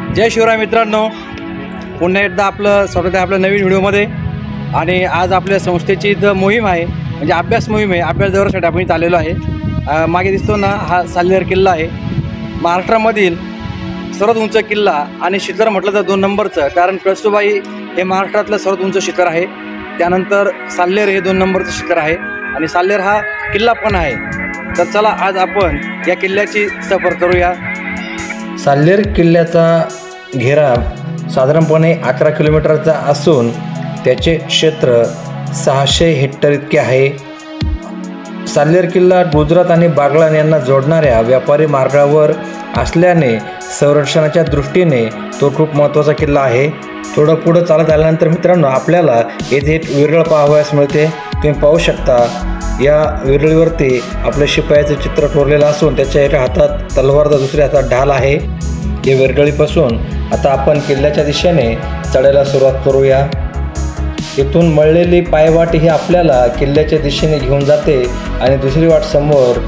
जय शिवराय मित्रांनो, पुन्हा एकदा आपलं स्वागत आहे आपल्या नवीन व्हिडिओमध्ये। आणि आज आपल्या संस्थेची मोहीम आहे, म्हणजे अभ्यास मोहीम आहे। अभ्यास दौऱ्यासाठी आपण इथं आलेलो आहे। मागे दिसतो ना, हा साल्हेर किल्ला आहे। महाराष्ट्रामधील सर्वात उंच किल्ला आणि शिखर म्हटलं तर 2 नंबरचं, कारण कळसूबाई हे महाराष्ट्रातलं सर्वात उंच शिखर आहे। त्यानंतर साल्हेर हे 2 नंबरचं शिखर आहे आणि साल्हेर हा किल्ला पण आहे। तर चला आज आपण या किल्ल्याची सफर करूया। साल्हेर किल्ल्याचा घेरा साधारणपणे 11 किलोमीटरचा असून त्याचे क्षेत्र 600 हेक्टर इतके आहे। साल्हेर किल्ला गुजरात आणि बागलाण यांना जोडणाऱ्या व्यापारी मार्गावर असल्याने संरक्षणाच्या दृष्टीने तो खूप महत्त्वाचा किल्ला आहे। थोडं पुढं चालत आल्यानंतर मित्रांनो आपल्याला येथे एक विरळ पाहावयास मिळते। तुम्ही पाहू शकता, या विरळीवरती आपल्या शिपायाचे चित्र कोरलेलं असून त्याच्या एका हातात तलवार तर दुसऱ्या हातात ढाल आहे। या विरळीपासून आता आपण किल्ल्याच्या दिशेने चढायला सुरुवात करूया। इथून मळलेली पायवाट ही आपल्याला किल्ल्याच्या दिशेने घेऊन जाते आणि दुसरी वाट समोर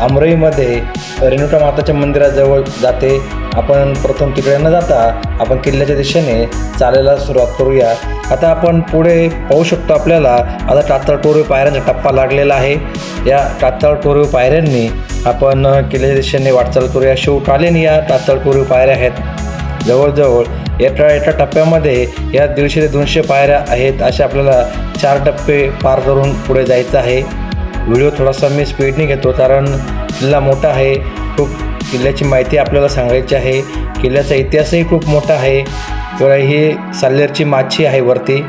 अमराईमध्ये रेणुका माताच्या मंदिराजवळ जाते। आपण प्रथम तिकडे न जाता आपण किल्ल्याच्या दिशेने चालायला सुरुवात करूया। आता आपण पुढे पाहू शकतो, आपल्याला आता टाचाळ कोरीव पायऱ्यांचा टप्पा लागलेला आहे। या टाचाळ कोरीव पायऱ्यांनी आपण किल्ल्याच्या दिशेने वाटचाल करूया। शिवकालीन या टाचाळ कोरीव पायऱ्या आहेत। जवळजवळ एका टप्प्यामध्ये या 150 ते 200 पायऱ्या आहेत। असे आपल्याला 4 टप्पे पार करून पुढे जायचं आहे। व्हिडिओ थोडासा मी स्पीडने घेतो कारण किल्ला मोठा आहे। खूप किल्ल्याची माहिती आपल्याला सांगायची आहे। किल्ल्याचा इतिहासही खूप मोठा आहे। बघा, ही साल्हेरची माची आहे वरती।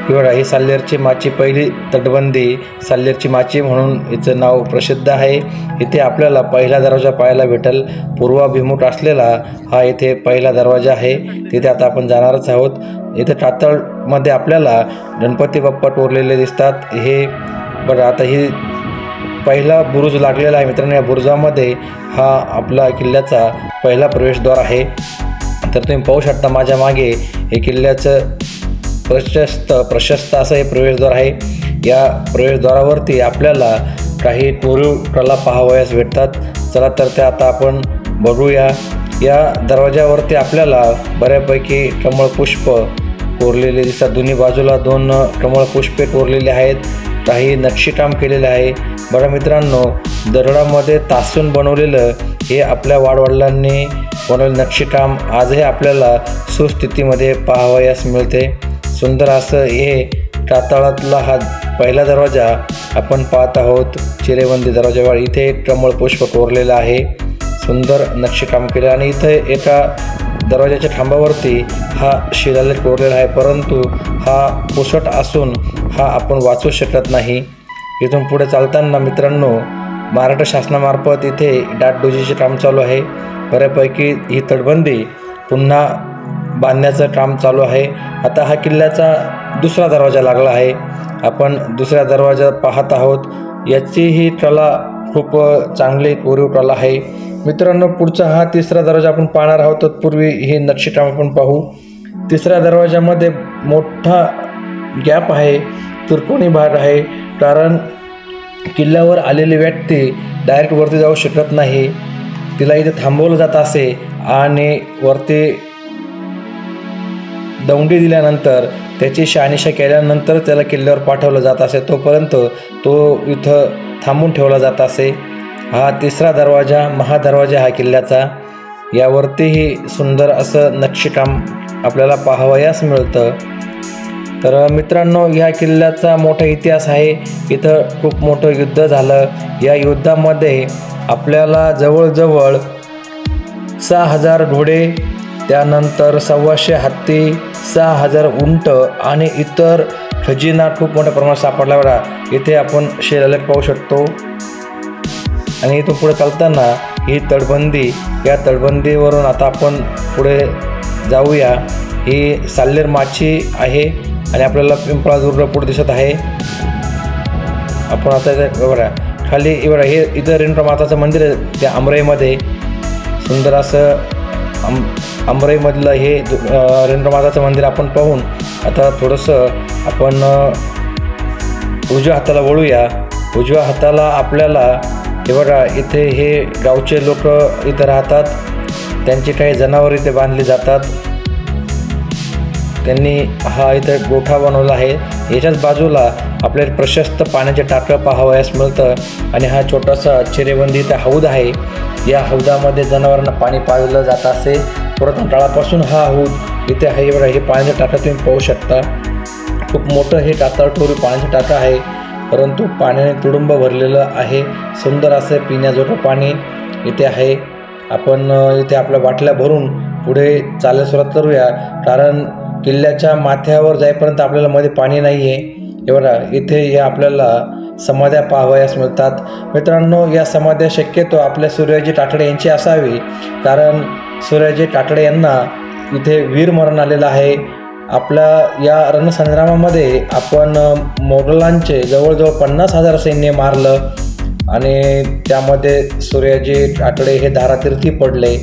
बघा, ही साल्हेरची माची, पहिली तटबंदी साल्हेरची माची म्हणून हिचं नाव प्रसिद्ध आहे। इथे आपल्याला पहिला दरवाजा पाहायला भेटेल। पूर्वाभिमुख असलेला हा इथे पहिला दरवाजा आहे। तिथे आता आपण जाणारच आहोत। इथे टाचाळमध्ये आपल्याला गणपती बाप्पा कोरलेले दिसतात। हे बघा, आता ही पहिला बुरुज लागलेला आहे मित्रांनो। या बुरुजामध्ये हा आपला किल्ल्याचा पहिला प्रवेशद्वार आहे। तर तुम्ही पाहू शकता माझ्या मागे हे किल्ल्याचं प्रशस्त असं हे प्रवेशद्वार आहे। या प्रवेशद्वारावरती आपल्याला काही कोरीव कला पाहावयास भेटतात। चला तर त्या आता आपण बघूया। या दरवाजावरती आपल्याला बऱ्यापैकी कमळपुष्प कोरलेले दिसतात। दोन्ही बाजूला 2 कमळपुष्पे कोरलेले आहेत। काही नक्षीकाम केलेले आहे। बघा मित्रांनो, दगडामध्ये तासून बनवलेलं हे आपल्या वाडवडिलांनी बनवलेलं नक्षीकाम आजही आपल्याला सुस्थितीमध्ये पाहावयास मिळते। सुंदर असं हे टाचाळातला हा पहिला दरवाजा आपण पाहत आहोत। चिरेबंदी दरवाजावर इथे एक कमळपुष्प कोरलेलं आहे। सुंदर नक्षीकाम केलं आणि इथे एका दरवाजाच्या खांबावरती हा शिलालेख कोरलेला आहे, परंतु हा पुसट असून हा आपण वाचू शकत नाही। इथून पुढे चालताना मित्रांनो महाराष्ट्र शासनामार्फत इथे डागडुजीचे काम चालू आहे। बऱ्यापैकी ही तटबंदी पुन्हा बांधण्याचं काम चालू आहे। आता हा किल्ल्याचा दुसरा दरवाजा लागला आहे। आपण दुसऱ्या दरवाजा पाहत आहोत। याची ही कला खूप चांगली कोरीव कला आहे मित्रांनो। पुढचा हा तिसरा दरवाजा आपण पाहणार आहोत। तत्पूर्वी हे नक्षीकाम आपण पाहू। तिसऱ्या दरवाजामध्ये मोठा गॅप आहे, त्रिकोणी भाग आहे, कारण किल्ल्यावर आलेली व्यक्ती डायरेक्ट वरती जाऊ शकत नाही। तिला इथे थांबवलं जात असे आणि वरती दौंडी दिल्यानंतर त्याची शहानिशा केल्यानंतर त्याला किल्ल्यावर पाठवलं जात असे। तोपर्यंत तो इथं थांबून ठेवला जात असे। हा तिसरा दरवाजा, महादरवाजा हा किल्ल्याचा। यावरतीही सुंदर असं नक्षीकाम आपल्याला पाहावयास मिळतं। तर मित्रांनो, ह्या किल्ल्याचा मोठा इतिहास आहे। इथं खूप मोठं युद्ध झालं। या युद्धामध्ये आपल्याला जवळजवळ 6000 घोडे, त्यानंतर 125 हत्ती, 6000 उंट आणि इतर खजिना खूप मोठ्या प्रमाणात सापडला। बघा, इथे आपण शिलालेख पाहू शकतो। आणि इथून पुढे चालताना ही तटबंदी, या तटबंदीवरून आता आपण पुढे जाऊया। ही साल्हेर माची आहे आणि आपल्याला पिंपळा दुर्ग पुढे दिसत आहे। आपण आता बघा खाली बघा, हे इथं रेणुका माताचं मंदिर आहे त्या अमराईमध्ये। सुंदर असं अमराईमधलं हे रेणुका माताचं मंदिर आपण पाहून आता थोडंसं आपण उजव्या हाताला वळूया। उजव्या हाताला आपल्याला हे बघा, इथे हे गावचे लोक इथं राहतात। त्यांची काही जनावर इथे बांधली जातात. त्यांनी हा इथे गोठा बनवला आहे. याच्याच बाजूला आपल्याला प्रशस्त पाण्याचे टाकं पाहावयास मिळतं आणि हा छोटासा चिरेबंदी इथे हौद आहे. या हौदामध्ये जनावरांना पाणी पाजलं जात असे. परत तळापासून हा हौद इथे आहे. बघा, हे पाण्याचं टाकं तुम्ही पाहू शकता. खूप मोठं हे टाकाटोरी पाण्याचं टाकं आहे, परंतु पाण्याने तुडुंब भरलेलं आहे. सुंदर असं पिण्याजोगं पाणी इथे आहे. आपण इथे आपल्या बाटल्या भरून पुढे चालायला सुरुवात करूया, कारण किल्ल्याच्या माथ्यावर जाईपर्यंत आपल्याला मध्ये पाणी नाही आहे. एवढा इथे हे आपल्याला समाध्या पाहावयास मिळतात. मित्रांनो, या समाध्या शक्यतो आपल्या सूर्याजी ताठडे यांची असावी, कारण सूर्याजी ताठडे यांना इथे वीरमरण आलेलं आहे. आपल्या या रणसंग्रामामध्ये आपण मोगलांचे जवळजवळ 50,000 सैन्य मारलं आणि त्यामध्ये सूर्याजी ताठडे हे धारातीर्थी पडले.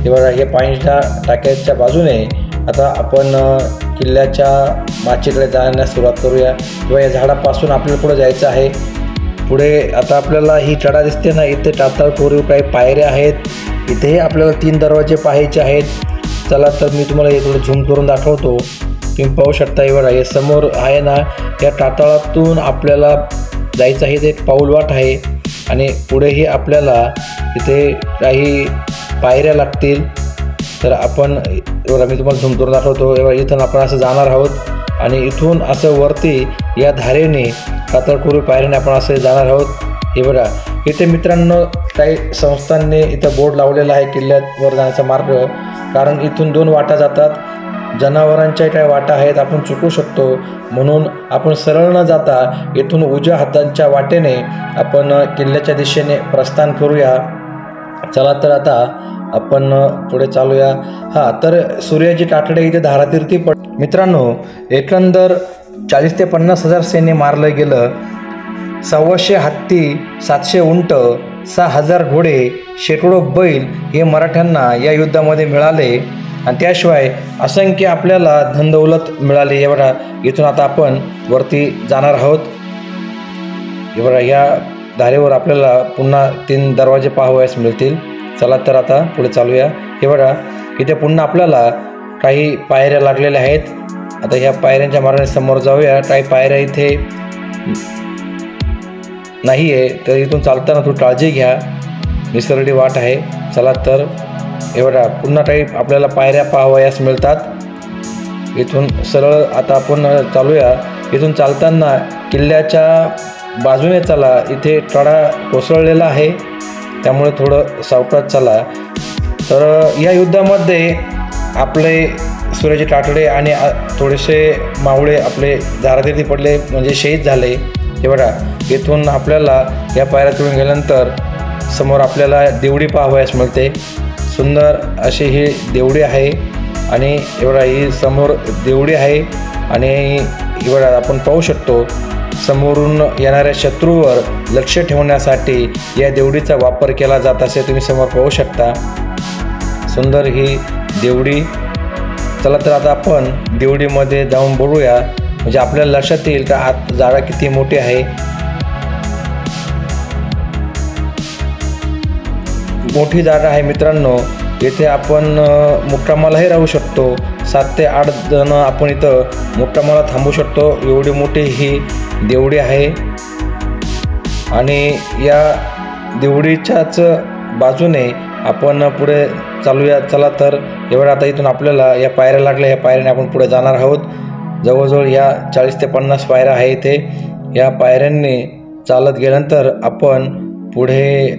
तेव्हा हे पाण्याच्या टाक्याच्या बाजूने आता आपण किल्ल्याच्या माचीकडे जाण्यास सुरुवात करूया. किंवा या झाडापासून आपल्याला पुढे जायचं आहे. पुढे आता आपल्याला ही चढा दिसते ना, इथे टाकळकोरीव काही पायऱ्या आहेत. इथेही आपल्याला 3 दरवाजे पाहायचे आहेत. चला तर मी तुम्हाला हे थोडं झूम करून दाखवतो. तुम्ही पाहू शकता हे समोर आहे ना, या टाटाळातून आपल्याला जायचं आहे. ते पाऊलवाट आहे आणि पुढेही आपल्याला इथे काही पायऱ्या लागतील. तर आपण मी तुम्हाला झूम करून दाखवतो. इथून आपण असं जाणार आहोत आणि इथून असं वरती या धारेने टाटाळकोरीव पायऱ्याने आपण असं जाणार आहोत. हे बघा, इथे मित्रांनो काही संस्थांनी इथं बोर्ड लावलेला आहे किल्ल्यावर जाण्याचा मार्ग, कारण इथून 2 वाटा जातात. जनावरांच्या काही वाटा आहेत, आपण चुकू शकतो, म्हणून आपण सरळ न जाता इथून उजव्या हातांच्या वाटेने आपण किल्ल्याच्या दिशेने प्रस्थान करूया. चला तर आता आपण पुढे चालूया. तर सूर्याजी ताठडे इथे धारातीर्थी मित्रांनो, एकंदर 40 ते 50,000 सैन्य मारलं गेलं. 1,200 हत्ती, 700 उंट, 6,000 घोडे, शेकडो बैल हे मराठ्यांना या युद्धामध्ये मिळाले आणि त्याशिवाय असंख्य आपल्याला धनदौलत मिळाली. एवढा इथून आता आपण वरती जाणार आहोत. एवढा या धारेवर आपल्याला पुन्हा 3 दरवाजे पाहावयास मिळतील. चला तर आता पुढे चालूया. हे बघा, इथे पुन्हा आपल्याला काही पायऱ्या लागलेल्या आहेत. आता ह्या पायऱ्यांच्या मार्गाने समोर जाऊया. काही पायऱ्या इथे नाही आहे, तर इथून चालताना थोडी काळजी घ्या, निसरडी वाट आहे. चला तर हे बघा, पुन्हा काही आपल्याला पायऱ्या पाहावयास मिळतात. इथून सरळ आता आपण चालूया. इथून चालताना किल्ल्याच्या बाजूने चला. इथे तडा कोसळलेला आहे, त्यामुळे थोडं सावकाश चला. तर या युद्धामध्ये आपले सूर्याजी ताठडे आणि थोडेसे मावळे आपले धारातीर्थी पडले, म्हणजे शहीद झाले. हे बघा, इथून आपल्याला या पायऱ्या चढून गेल्यानंतर समोर आपल्याला देवडी पाहावयास मिळते. सुंदर अशी ही देवडी आहे आणि एवढा ही समोर देवडी आहे आणि एवढा आपण पाहू शकतो. समोरून येणाऱ्या शत्रूवर लक्ष ठेवण्यासाठी या देवडीचा वापर केला जात असे तुम्ही समोर पाहू शकता. सुंदर ही देवडी. चला तर आता आपण देवडीमध्ये जाऊन बघूया, म्हणजे आपल्याला लक्षात येईल का आत जागा किती मोठी आहे. मोठी जागा आहे मित्रांनो. येथे आपण मुक्कामालाही राहू शकतो. 7 ते 8 जण आपण इथं मुक्कामाला थांबू शकतो. एवढी मोठी ही देवडी आहे आणि या देवडीच्याच बाजूने आपण पुढे चालूया. चला तर एवढं आता इथून आपल्याला या पायऱ्या लागल्या. या पायऱ्याने आपण पुढे जाणार आहोत. जवळजवळ या 40 ते 50 पायऱ्या आहे इथे. या पायऱ्यांनी चालत गेल्यानंतर आपण पुढे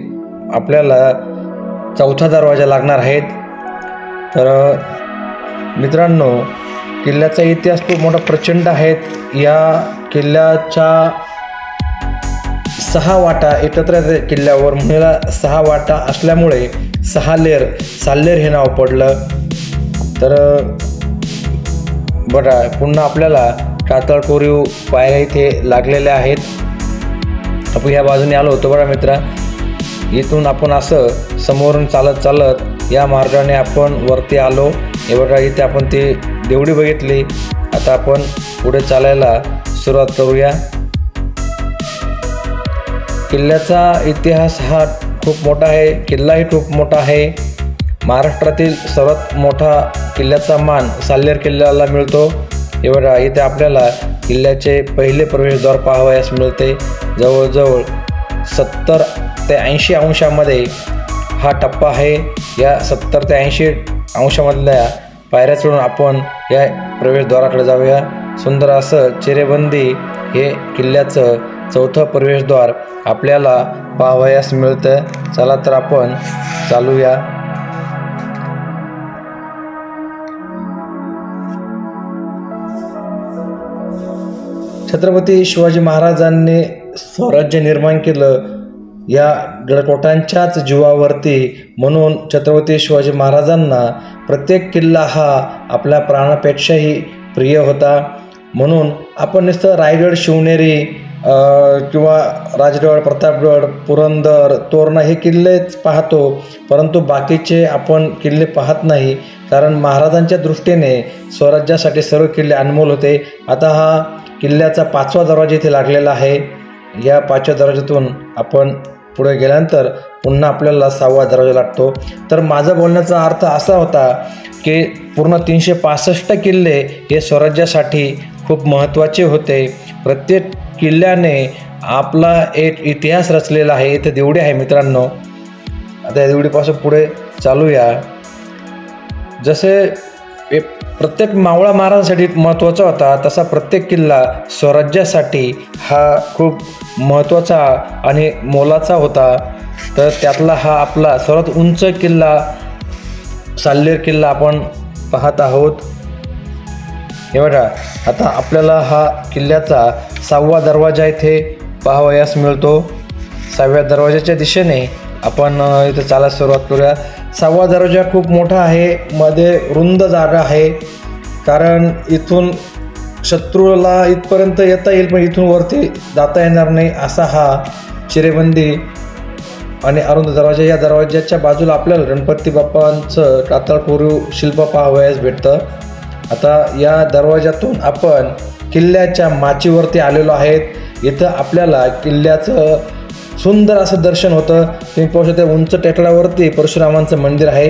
आपल्याला 4था दरवाजा लागणार आहेत. तर मित्रांनो, किल्ल्याचा इतिहास खूप मोठा प्रचंड आहे. या किल्ल्याच्या 6 वाटा एकत्र किल्ल्यावर, म्हणून 6 वाटा असल्यामुळे साल्हेर हे नाव पडलं. तर बघा, पुन्हा आपल्याला टाटाळकोरीव पायऱ्या इथे लागलेल्या आहेत. आपण ह्या बाजूने आलो होतो बघा मित्रा. इथून आपण असं समोरून चालत या मार्गाने आपण वरती आलो. हे बघा, इथे आपण ती देवडी बघितली. आता आपण पुढे चालायला सुरुवात करूया. किल्ल्याचा इतिहास हा खूप मोठा आहे. किल्लाही खूप मोठा आहे. महाराष्ट्रातील सर्वात मोठा किल्ल्याचा मान साल्हेर किल्ल्याला मिळतो. हे बघा, इथे आपल्याला किल्ल्याचे पहिले प्रवेशद्वार पाहावयास मिळते. जवळजवळ 70 ते 80 अंशामध्ये हा टप्पा आहे. या 70 ते 80 अंशामधल्या पायऱ्या चढून आपण या प्रवेशद्वाराकडे जाऊया. सुंदर असं चिरेबंदी हे किल्ल्याचं चौथं प्रवेशद्वार आपल्याला पाहावयास मिळतं. चला तर आपण चालूया. छत्रपती शिवाजी महाराजांनी स्वराज्य निर्माण केलं या गडकोटांच्याच जीवावरती, म्हणून छत्रपती शिवाजी महाराजांना प्रत्येक किल्ला हा आपल्या प्राणापेक्षाही प्रिय होता. म्हणून आपण नुसतं रायगड, शिवनेरी किंवा राजगड, प्रतापगड, पुरंदर, तोरणा हे किल्लेच पाहतो, परंतु बाकीचे आपण किल्ले पाहत नाही. कारण महाराजांच्या दृष्टीने स्वराज्यासाठी सर्व किल्ले अनमोल होते. आता हा किल्ल्याचा 5वा दरवाजा इथे लागलेला आहे. या 5व्या दरवाजातून आपण पुढे गेल्यानंतर पुन्हा आपल्याला 6वा दरवाजा लागतो. तर माझा बोलण्याचा अर्थ असा होता की पूर्ण 365 किल्ले हे स्वराज्यासाठी खूप महत्त्वाचे होते. प्रत्येक किल्ल्याने आपला एक इतिहास रचलेला आहे. इथे देवडी आहे मित्रांनो. आता या देवडीपासून पुढे चालूया. जसे प्रत्येक मावळा महाराजांसाठी महत्त्वाचा होता, तसा प्रत्येक किल्ला स्वराज्यासाठी हा खूप महत्त्वाचा आणि मोलाचा होता. तर त्यातला हा आपला सर्वात उंच किल्ला साल्हेर किल्ला आपण पाहत आहोत. हे बघा, आता आपल्याला हा किल्ल्याचा 6वा दरवाजा इथे पाहावयास मिळतो. 6व्या दरवाजाच्या दिशेने आपण इथे चालायला सुरुवात करूया. 6वा दरवाजा खूप मोठा आहे, मध्ये रुंद जागा आहे, कारण इथून शत्रूला इथपर्यंत येता येईल पण इथून वरती जाता येणार नाही असा हा चिरेबंदी आणि अरुंद दरवाजा. या दरवाजाच्या बाजूला आपल्याला गणपती बाप्पांचं कातळकोरीव शिल्प पाहावयास भेटतं. आता या दरवाजातून आपण किल्ल्याच्या माचीवरती आलेलो आहेत. इथं आपल्याला किल्ल्याचं सुंदर असं दर्शन होतं. तुम्ही पाहू शकता उंच टेकडावरती परशुरामांचं मंदिर आहे.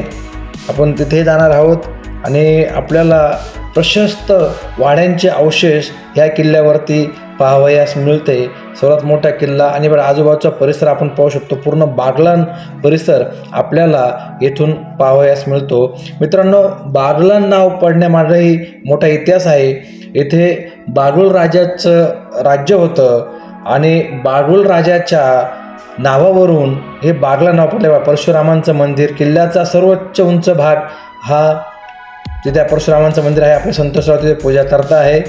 आपण तिथे जाणार आहोत आणि आपल्याला प्रशस्त वाड्यांचे अवशेष ह्या किल्ल्यावरती पाहावयास मिळते. सर्वात मोठा किल्ला आणि बरं आजूबाजूचा परिसर आपण पाहू शकतो. पूर्ण बागलाण परिसर आपल्याला येथून पाहावयास मिळतो. मित्रांनो, बागलाण नाव पडण्यामागेही मोठा इतिहास आहे. येथे बागुल राजाचं राज्य होतं आणि बागुल राजाच्या नावावरून हे बागलाण नाव पडले. परशुरामांचं मंदिर, किल्ल्याचा सर्वोच्च उंच भाग हा तिथे परशुरामांचं मंदिर आहे. आपले संतोषराव तिथे पूजा करता आहे.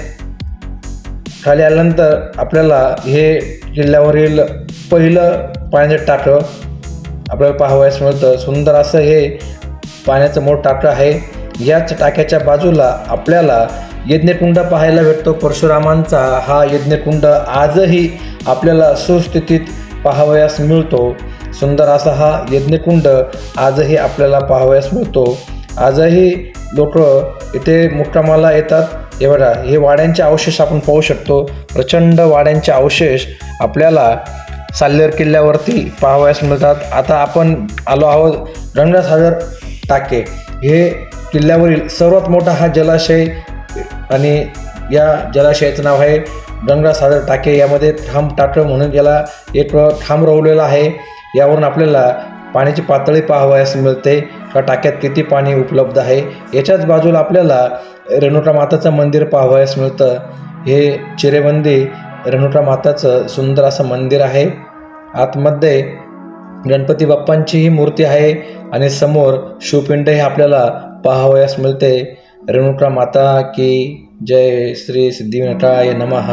खाली आल्यानंतर आपल्याला हे किल्ल्यावरील पहिलं पाण्याचं टाकं आपल्याला पाहावयास मिळतं. सुंदर असं हे पाण्याचं मोठं टाकं आहे. याच टाक्याच्या बाजूला आपल्याला यज्ञकुंड पाहायला भेटतो. परशुरामांचा हा यज्ञकुंड आजही आपल्याला सुस्थितीत पाहावयास मिळतो. सुंदर असा हा यज्ञकुंड आजही आपल्याला पाहावयास मिळतो. आजही लोक इथे मुक्कामाला येतात. हे बघा, हे वाड्यांचे अवशेष आपण पाहू शकतो. प्रचंड वाड्यांचे अवशेष आपल्याला साल्हेर किल्ल्यावरती पाहावयास मिळतात. आता आपण आलो आहोत गंगासागर टाके. हे किल्ल्यावरील सर्वात मोठा हा जलाशय आणि या जलाशयाचं नाव आहे गंगासागर टाके. यामध्ये ठाम टाकं म्हणून याला एक ठाम रोवलेला आहे. यावरून आपल्याला पाण्याची पातळी पाहावयास मिळते का टाक्यात किती पाणी उपलब्ध आहे. याच्याच बाजूला आपल्याला रेणुका माताचं मंदिर पाहावयास मिळतं. हे चिरेबंदी रेणुका माताचं सुंदर असं मंदिर आहे. आतमध्ये गणपती बाप्पांचीही मूर्ती आहे आणि समोर शिवपिंडही आपल्याला पाहावयास मिळते. रेणुका माता की जय, श्री सिद्धिविनायकाय नमः.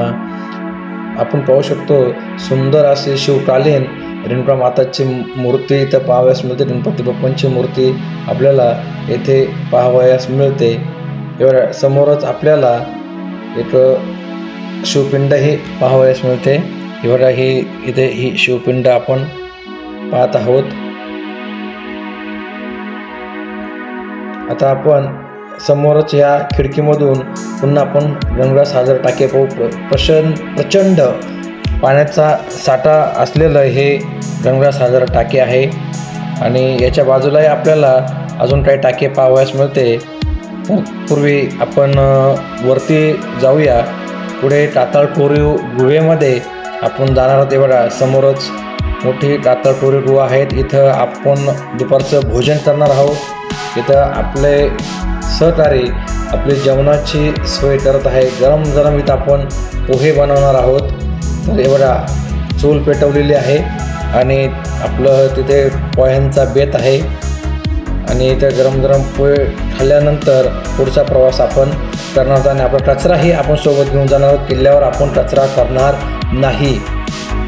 आपण पाहू शकतो सुंदर असे शिवकालीन रेणुका माताची मूर्ती इथं पाहावयास मिळते. गणपती बाप्पांची मूर्ती आपल्याला येथे पाहावयास मिळते. एवढ्या समोरच आपल्याला एक शिवपिंडही पाहावयास मिळते. एवढा ही इथे ही शिवपिंड आपण पाहत आहोत. आता आपण समोरच या खिडकीमधून पुन्हा आपण गंगासागर टाके पाहू. प्रचंड पाण्याचा साठा असलेलं हे गंगासागर टाके आहे. आणि याच्या बाजूलाही आपल्याला अजून काही टाके पाहावयास मिळते. तर पूर्वी आपण वरती जाऊया. पुढे टाताळ कोरीव गुहेमध्ये आपण जाणार आहोत. बघा समोरच मोठी टाताळ कोरीव गुहा आहेत. इथं आपण दुपारचं भोजन करणार आहोत. इथं आपले सहकारी आपली जेवणाची सोय करत आहे. गरम गरम इथं आपण पोहे बनवणार आहोत. तर हे बघा चूल पेटवलेली आहे आणि आपलं तिथे पोह्यांचा बेत आहे आणि इथे गरम गरम पोहे खाल्ल्यानंतर पुढचा प्रवास आपण करणार आहोत. आणि आपला कचराही आपण सोबत घेऊन जाणार आहोत. किल्ल्यावर आपण कचरा करणार नाही.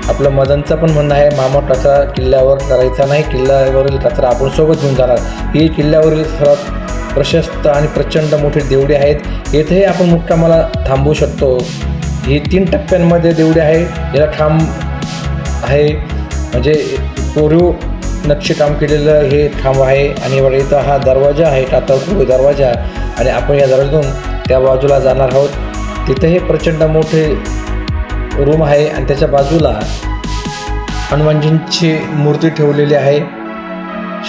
आपलं मदनचं पण म्हणणं आहे, मामा कचरा किल्ल्यावर करायचा नाही, किल्ल्यावरील कचरा आपण सोबत घेऊन जाणार. ही किल्ल्यावरील सर्वात प्रशस्त आणि प्रचंड मोठी देवडी आहेत. येथेही आपण मुक्कामाला थांबू शकतो. ही 3 टप्प्यांमध्ये देवडी आहे. याला खांब आहे, म्हणजे कोरीव नक्षीकाम केलेलं हे खांब आहे. आणि बघा इथं हा दरवाजा आहे, टाताळ कोरीव दरवाजा. आणि आपण या दरवाजातून त्या बाजूला जाणार आहोत. तिथेही प्रचंड मोठे रूम आहे आणि त्याच्या बाजूला हनुमानजींची मूर्ती ठेवलेली आहे.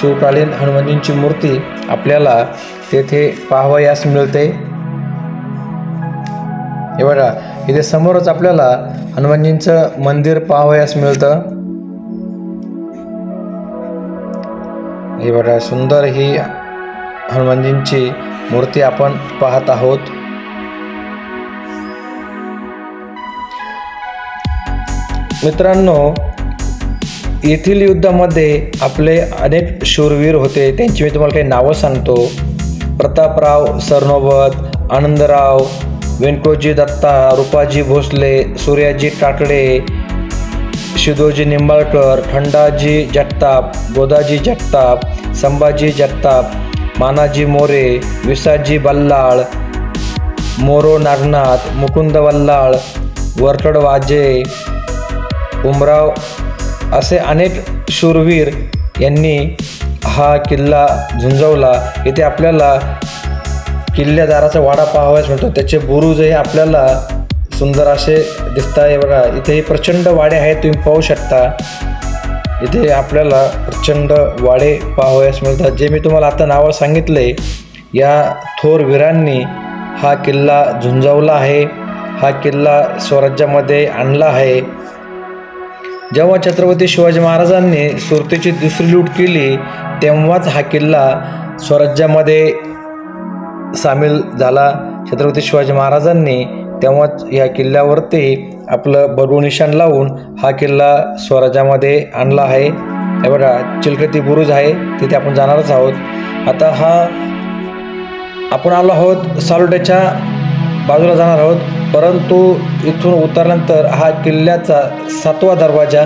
शिवकालीन हनुमानजींची मूर्ती आपल्याला तेथे पाहावयास मिळते. हे बघा इथे समोरच आपल्याला हनुमानजींचं मंदिर पाहावयास मिळतं. हे बघा सुंदर ही हनुमानजींची मूर्ती आपण पाहत आहोत. मित्रांनो, येथील युद्धामध्ये आपले अनेक शूरवीर होते. त्यांची मी तुम्हाला काही नावं सांगतो. प्रतापराव सरनोबत, आनंदराव, व्यंकोजी दत्ता, रूपाजी भोसले, सूर्याजी काकडे, शिदोजी निंबाळकर, खंडाजी जगताप, गोदाजी जगताप, संभाजी जगताप, मानाजी मोरे, विसाजी बल्लाळ, मोरो नागनाथ, मुकुंद वल्लाळ, वरकड वाजे, उमराव असे अनेक शूरवीर यांनी हा किल्ला झुंजवला. इथे आपल्याला किल्लेदाराचा वाडा पाहावयास मिळतो. त्याचे बुरुजही आपल्याला सुंदर असे दिसत आहे. बघा इथे प्रचंड वाडे आहेत, तुम्ही पाहू शकता. इथे आपल्याला प्रचंड वाडे पाहावयास मिळतात. जे मी तुम्हाला आता नावं सांगितले, या थोर वीरांनी हा किल्ला झुंजवला आहे. हा किल्ला स्वराज्यामध्ये आणला आहे. जेव्हा छत्रपती शिवाजी महाराजांनी सुरतेची दुसरी लूट केली तेव्हाच हा किल्ला स्वराज्यामध्ये सामील झाला. छत्रपती शिवाजी महाराजांनी तेव्हाच या किल्ल्यावरती आपलं बडू निशाण लावून हा किल्ला स्वराज्यामध्ये आणला आहे. हे बघा चिलखती बुरुज आहे, तिथे आपण जाणारच आहोत. आता हा आपण आलो आहोत सालोट्याच्या बाजूला जाणार आहोत. परंतु इथून उतरल्यानंतर हा किल्ल्याचा 7वा दरवाजा,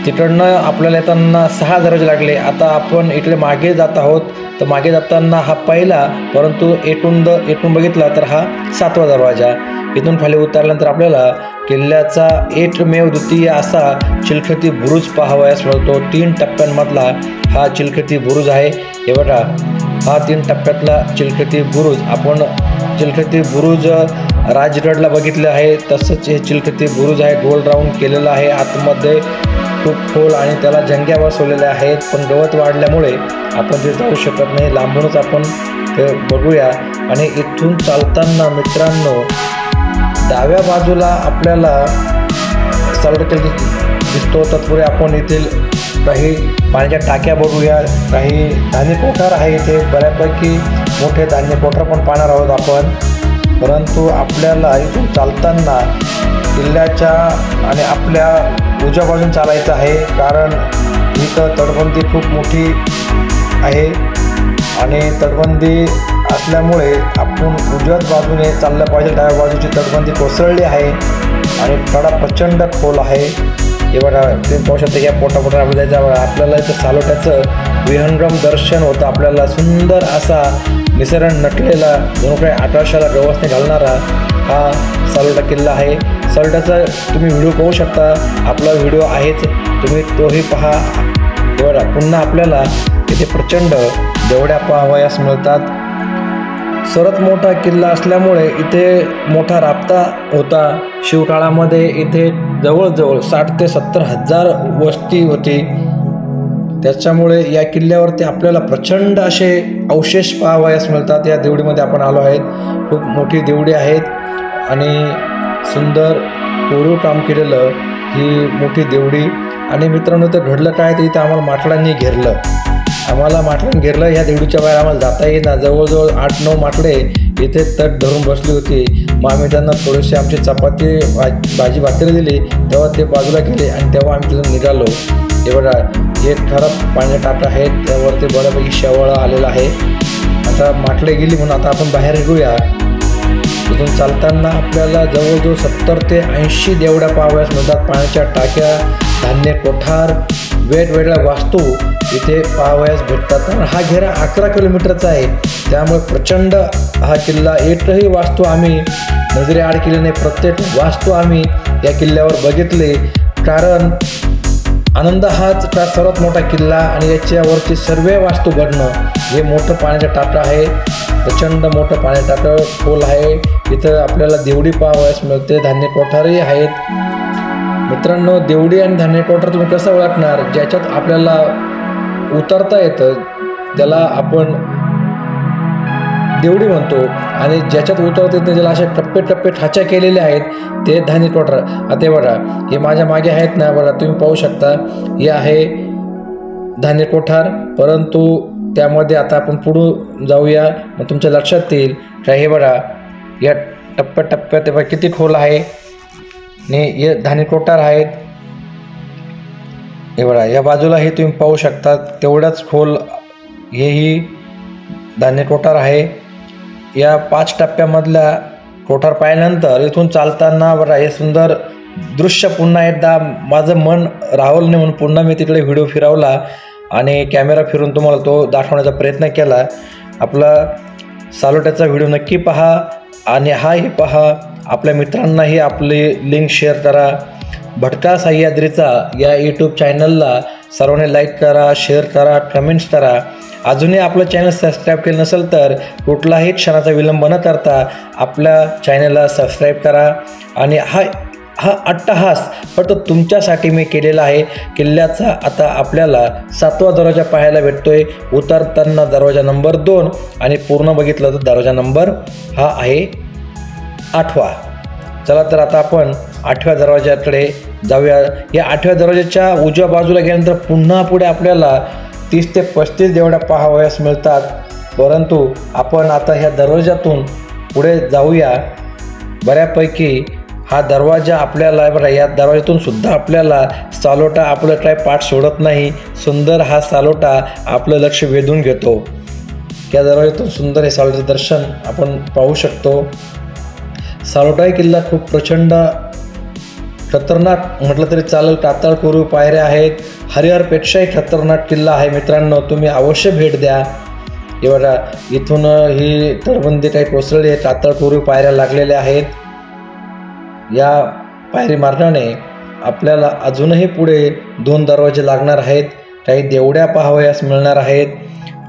तिकडनं आपल्याला येताना 6 दरवाजे लागले. आता आपण इकडे मागे जात आहोत. तर मागे जाताना हा पहिला, परंतु इथून बघितला तर हा 7वा दरवाजा. इथून खाली उतरल्यानंतर आपल्याला किल्ल्याचा एकमेव द्वितीय असा चिलखती बुरुज पाहावयास मिळतो. 3 टप्प्यांमधला हा चिलखती बुरुज आहे. हे बघा हा 3 टप्प्यातला चिलखती बुरुज. आपण चिलखती बुरुज राजगडला बघितलं आहे, तसंच हे चिलखती बुरुज आहे. गोल राऊंड केलेलं आहे. आतमध्ये खूप खोल आणि त्याला जंग्या बसवलेल्या आहेत, पण गवत वाढल्यामुळे आपण ते जाऊ शकत नाही. लांबूनच आपण ते बघूया. आणि इथून चालताना मित्रांनो डाव्या बाजूला आपल्याला सालोटा दिसतो. तत्पूर्वी आपण येथील काही पाण्याच्या टाक्या बघूया. काही धान्य कोठार आहे. इथे बऱ्यापैकी मोठे धान्य कोठार पण पाहणार आहोत आपण. परंतु आपल्याला इथून चालताना किल्ल्याच्या आणि आपल्या उजव्या बाजून चालायचं आहे, कारण इथं तटबंदी खूप मोठी आहे. आणि तटबंदी असल्यामुळे आपण उजव्याच बाजूने चाललं पाहिजे. डाव्या बाजूची तटबंदी कोसळली आहे आणि कडा प्रचंड खोल आहे. हे बघा तुम्ही पाहू शकता. या पोटापोटा आपण जायचं. आपल्याला इथं सालोट्याचं विहंगम दर्शन होतं. आपल्याला सुंदर असा निसर्ग नटलेला, जणू काही आकाशाला गवसने घालणारा हा सालोटा किल्ला आहे. सालोट्याचा तुम्ही व्हिडिओ पाहू शकता. आपला व्हिडिओ आहेच, तुम्ही तोही पहा. हे बघा पुन्हा आपल्याला इथे प्रचंड देवड्या पाहावयास मिळतात. सर्वात मोठा किल्ला असल्यामुळे इथे मोठा राबता होता. शिवकाळामध्ये इथे जवळजवळ 60 ते 70 हजार वस्ती होती. त्याच्यामुळे या किल्ल्यावरती आपल्याला प्रचंड असे अवशेष पाहावयास मिळतात. या देवडीमध्ये आपण आलो आहेत. खूप मोठी देवडी आहेत आणि सुंदर कोरीव काम केलेलं ही मोठी देवडी. आणि मित्रांनो, ते घडलं काय, तर इथं आम्हाला माकडांनी घेरलं. ह्या देवडीच्या बाहेर आम्हाला जाता येईना. जवळजवळ 8-9 माकडे इथे तट धरून बसली होती. मग आम्ही त्यांना थोडीशी आमची चपाती भाजी भाकरी दिली, तेव्हा ते बाजूला गेले आणि तेव्हा आम्ही तिथून निघालो. हे बघा, हे ठरप पाण्याचे टाकं आहेत, त्यावरती बऱ्यापैकी शेवाळा आलेला आहे. आता माकडे गेली म्हणून आता आपण बाहेर निघूया. तिथून चालताना आपल्याला जवळजवळ 70 ते 80 देवड्या पाहावयास मिळतात. पाण्याच्या टाक्या, धान्य कोठार, वेगवेगळ्या वास्तू इथे पाहावयास भेटतात. कारण हा घेरा 11 किलोमीटरचा आहे, त्यामुळे प्रचंड हा किल्ला. एकही वास्तू आम्ही नजरेआड केली नाही. प्रत्येक वास्तू आम्ही या किल्ल्यावर बघितले. कारण आनंद हाच का सर्वात मोठा किल्ला आणि याच्यावरची सर्व वास्तू बघणं. हे मोठं पाण्याचं टाकं आहे, प्रचंड मोठं पाण्याचं टाकं खोल आहे. इथं आपल्याला देवडी पाहावयास मिळते, धान्य कोठारही आहेत. मित्रांनो, देवडी आणि धान्य कोठार तुम्ही कसं ओळखणार? ज्याच्यात आपल्याला उतरता येतं त्याला आपण देवडी म्हणतो, आणि ज्याच्यात उतरता येत नाही ज्याला असे टप्पे ठाच्या केलेले आहेत ते धान्य कोठार. आता बघा, हे माझ्या मागे आहेत ना, बघा तुम्ही पाहू शकता, हे आहे धान्य कोठार. परंतु त्यामध्ये आता आपण पुढे जाऊया, मग तुमच्या लक्षात येईल का. हे बघा, या टप्प्यात ते बघा किती खोल आहे आणि हे धान्य कोठार आहेत. हे बघा, या बाजूला हे तुम्ही पाहू शकता, तेवढ्याच खोल हेही धान्य कोठार आहे. या 5 टप्प्यामधल्या कोठार पाहिल्यानंतर इथून चालताना बघा हे सुंदर दृश्य पुन्हा एकदा माझं मन राहुल नाही म्हणून पुन्हा मी तिकडे व्हिडिओ फिरवला आणि कॅमेरा फिरून तुम्हाला तो दाखवण्याचा प्रयत्न केला. आपला सालोट्याचा व्हिडिओ नक्की पहा आणि हाही पहा. आपल्या मित्रांनाही आपली लिंक शेअर करा. भटका सह्याद्रीचा या यूट्यूब चॅनलला सर्वांनी लाईक करा, शेअर करा, कमेंट्स करा. अजूनही आपलं चॅनल सबस्क्राईब केलं नसेल तर कुठलाही क्षणाचा विलंब न करता आपल्या चॅनलला सबस्क्राईब करा. आणि हा अट्टहास फक्त तुमच्यासाठी मी केलेला आहे. किल्ल्याचा आता आपल्याला 7वा दरवाजा पाहायला भेटतोय. उतरताना दरवाजा नंबर 2 आणि पूर्ण बघितलं तर दरवाजा नंबर हा आहे 8वा. चला तर आता आपण 8व्या दरवाजाकडे जाऊया. या 8व्या दरवाजाच्या उजव्या बाजूला गेल्यानंतर पुन्हा पुढे आपल्याला 30 ते 35 देवड्या पाहावयास मिळतात. परंतु आपण आता ह्या दरवाजातून पुढे जाऊया. बऱ्यापैकी हा दरवाजा आपल्याला बघा, या दरवाजातून सुद्धा आपल्याला सालोटा आपलं काय पाठ सोडत नाही. सुंदर हा सालोटा आपलं लक्ष वेधून घेतो. या दरवाजातून सुंदर हे सालोट्याचं दर्शन आपण पाहू शकतो. सालोटा किल्ला खूप प्रचंड खतरनाक म्हटलं तरी चालेल. टाताळ कोरीव पायऱ्या आहेत. हरिहरपेक्षाही खतरनाक किल्ला आहे. मित्रांनो, तुम्ही अवश्य भेट द्या. हे बघा, इथून ही तटबंदी काही कोसळली आहे. टाताळ कोरीव पायऱ्या लागलेल्या आहेत. या पायरी मार्गाने आपल्याला अजूनही पुढे 2 दरवाजे लागणार आहेत. काही देवड्या पाहावयास मिळणार आहेत.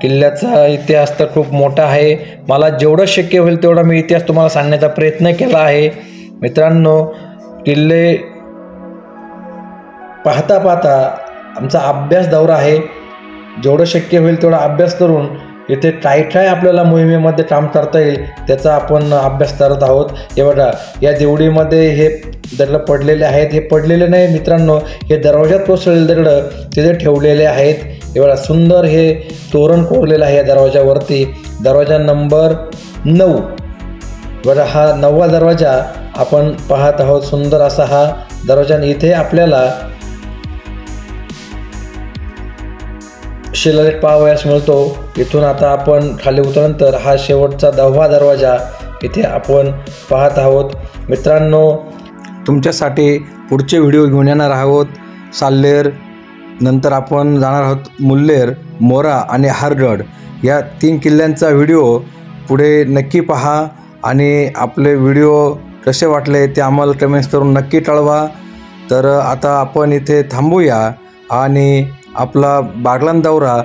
किल्ल्याचा इतिहास तर खूप मोठा आहे. मला जेवढं शक्य होईल तेवढा मी इतिहास तुम्हाला सांगण्याचा प्रयत्न केला आहे. मित्रांनो, किल्ले पाहता आमचा अभ्यास दौरा आहे. जेवढं शक्य होईल तेवढा अभ्यास करून इथे काय आपल्याला मोहिमेमध्ये काम करता येईल त्याचा आपण अभ्यास करत आहोत. हे बघा, या देवडीमध्ये हे दगड पडलेले आहेत. हे पडलेले नाही मित्रांनो, हे दरवाजात कोसळलेले दगड तिथे ठेवलेले आहेत. हे बघा, सुंदर हे तोरण कोरलेलं आहे या दरवाजावरती. दरवाजा नंबर 9. बघा, हा 9वा दरवाजा आपण पाहत आहोत. सुंदर असा हा दरवाजा. इथे आपल्याला शिलालेख पाहावयास मिळतो. इथून आता आपण खाली उतरल्यानंतर हा शेवटचा 10वा दरवाजा इथे आपण पाहत आहोत. मित्रांनो, तुमच्यासाठी पुढचे व्हिडिओ घेऊन येणार आहोत. साल्लेर, नंतर आपण जाणार आहोत मुल्लेर, मोरा आणि हारगड या 3 किल्ल्यांचा व्हिडिओ पुढे नक्की पहा. आणि आपले व्हिडिओ कसे वाटले ते आम्हाला कमेंट्स करून नक्की कळवा. तर आता आपण इथे थांबूया आणि आपला बागलाण दौरा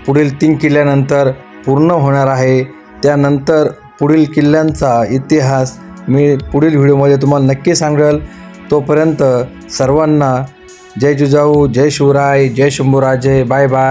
पुढील 3 किल्ल्यानंतर पूर्ण होणार आहे. त्यानंतर पुढील किल्ल्यांचा इतिहास मी पुढील व्हिडिओमध्ये तुम्हाला नक्की सांगेल. तोपर्यंत सर्वांना जय जिजाऊ, जय शिवराय, जय शंभूराजे. Bye bye.